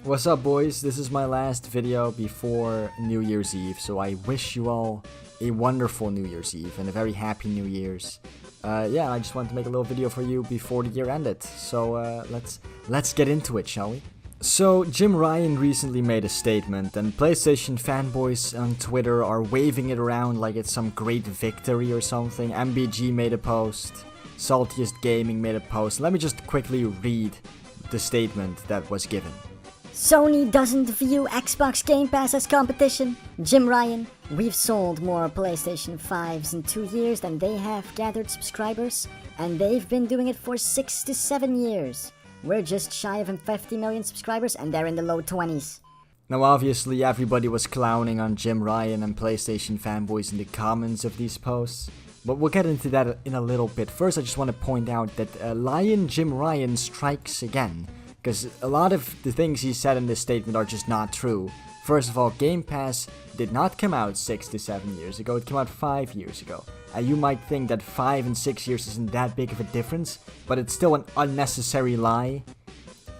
What's up, boys? This is my last video before New Year's Eve, so I wish you all a wonderful New Year's Eve and a very happy New Year's. Yeah, I just wanted to make a little video for you before the year ended, so let's get into it, shall we? So, Jim Ryan recently made a statement, and PlayStation fanboys on Twitter are waving it around like it's some great victory or something. MBG made a post, Saltiest Gaming made a post. Let me just quickly read the statement that was given. Sony doesn't view Xbox Game Pass as competition. Jim Ryan, we've sold more PlayStation 5s in 2 years than they have gathered subscribers, and they've been doing it for 6 to 7 years. We're just shy of 50 million subscribers and they're in the low 20s. Now obviously everybody was clowning on Jim Ryan and PlayStation fanboys in the comments of these posts, but we'll get into that in a little bit. First I just want to point out that Lion Jim Ryan strikes again, because a lot of the things he said in this statement are just not true. First of all, Game Pass did not come out 6 to 7 years ago, it came out 5 years ago. You might think that 5 and 6 years isn't that big of a difference, but it's still an unnecessary lie.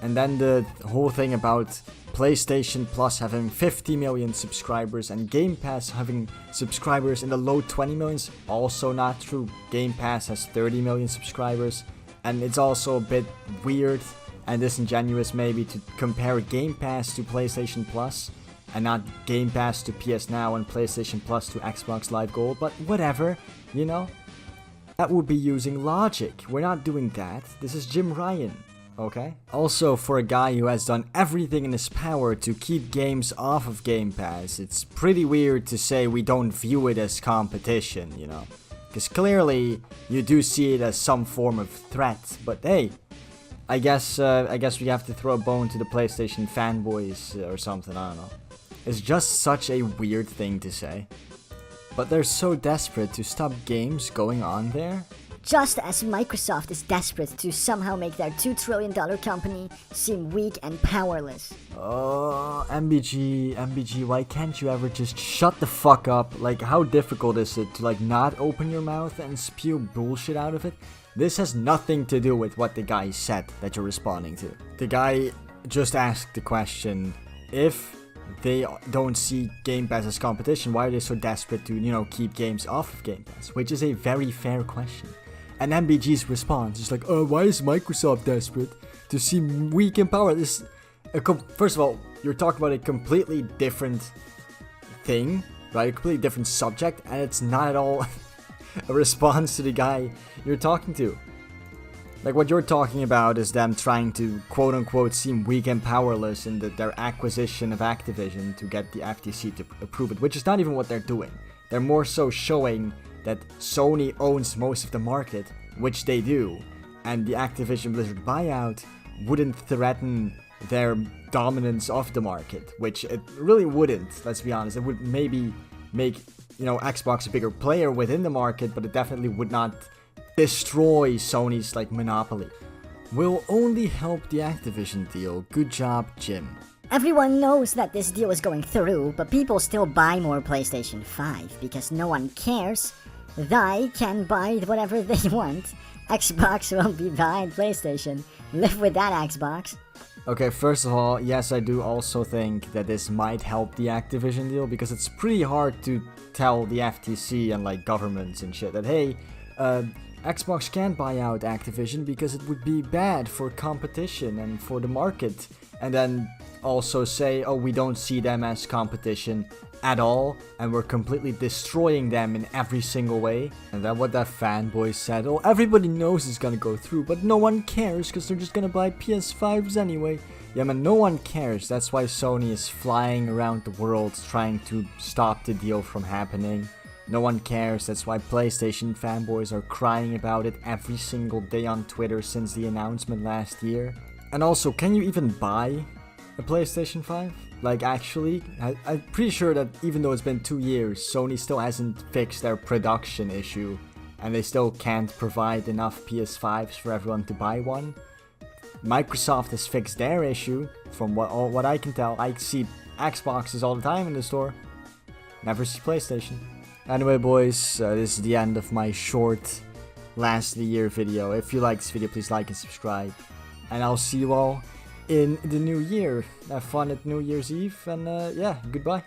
And then the whole thing about PlayStation Plus having 50 million subscribers and Game Pass having subscribers in the low 20 millions, also not true. Game Pass has 30 million subscribers, and it's also a bit weird and disingenuous maybe to compare Game Pass to PlayStation Plus and not Game Pass to PS Now and PlayStation Plus to Xbox Live Gold, but whatever, you know? That would be using logic. We're not doing that. This is Jim Ryan, okay? Also, for a guy who has done everything in his power to keep games off of Game Pass, it's pretty weird to say we don't view it as competition, you know? Because clearly, you do see it as some form of threat, but hey, I guess we have to throw a bone to the PlayStation fanboys or something, I don't know. It's just such a weird thing to say. But they're so desperate to stop games going on there. Just as Microsoft is desperate to somehow make their $2 trillion company seem weak and powerless. Oh, MBG, why can't you ever just shut the fuck up? Like, how difficult is it to like not open your mouth and spew bullshit out of it? This has nothing to do with what the guy said that you're responding to. The guy just asked the question, if they don't see Game Pass as competition, why are they so desperate to, you know, keep games off of Game Pass? Which is a very fair question. And MBG's response is like, oh, why is Microsoft desperate to seem weak and powerless? First of all, you're talking about a completely different thing, right? A completely different subject, and it's not at all a response to the guy you're talking to. Like, what you're talking about is them trying to quote-unquote seem weak and powerless in their acquisition of Activision to get the FTC to approve it, which is not even what they're doing. They're more so showing that Sony owns most of the market, which they do, and the Activision Blizzard buyout wouldn't threaten their dominance of the market, which it really wouldn't, let's be honest. It would maybe make, you know, Xbox a bigger player within the market, but it definitely would not destroy Sony's like monopoly. Will only help the Activision deal. Good job, Jim. Everyone knows that this deal is going through, but people still buy more PlayStation 5 because no one cares. They can buy whatever they want. Xbox won't be buying PlayStation. Live with that, Xbox. Okay, first of all, yes, I do also think that this might help the Activision deal, because it's pretty hard to tell the FTC and like governments and shit that, hey, Xbox can't buy out Activision because it would be bad for competition and for the market. And then also say, oh, we don't see them as competition at all, and we're completely destroying them in every single way. And then what that fanboy said, oh, everybody knows it's gonna go through, but no one cares because they're just gonna buy PS5s anyway. Yeah, man, no one cares. That's why Sony is flying around the world trying to stop the deal from happening. No one cares. That's why PlayStation fanboys are crying about it every single day on Twitter since the announcement last year. And also, can you even buy a PlayStation 5? Like, actually, I'm pretty sure that even though it's been 2 years, Sony still hasn't fixed their production issue, and they still can't provide enough PS5s for everyone to buy one. Microsoft has fixed their issue, from what I can tell. I see Xboxes all the time in the store, never see PlayStation. Anyway, boys, this is the end of my short last of the year video. If you like this video, please like and subscribe, and I'll see you all in the new year. Have fun at New Year's Eve, and yeah, goodbye.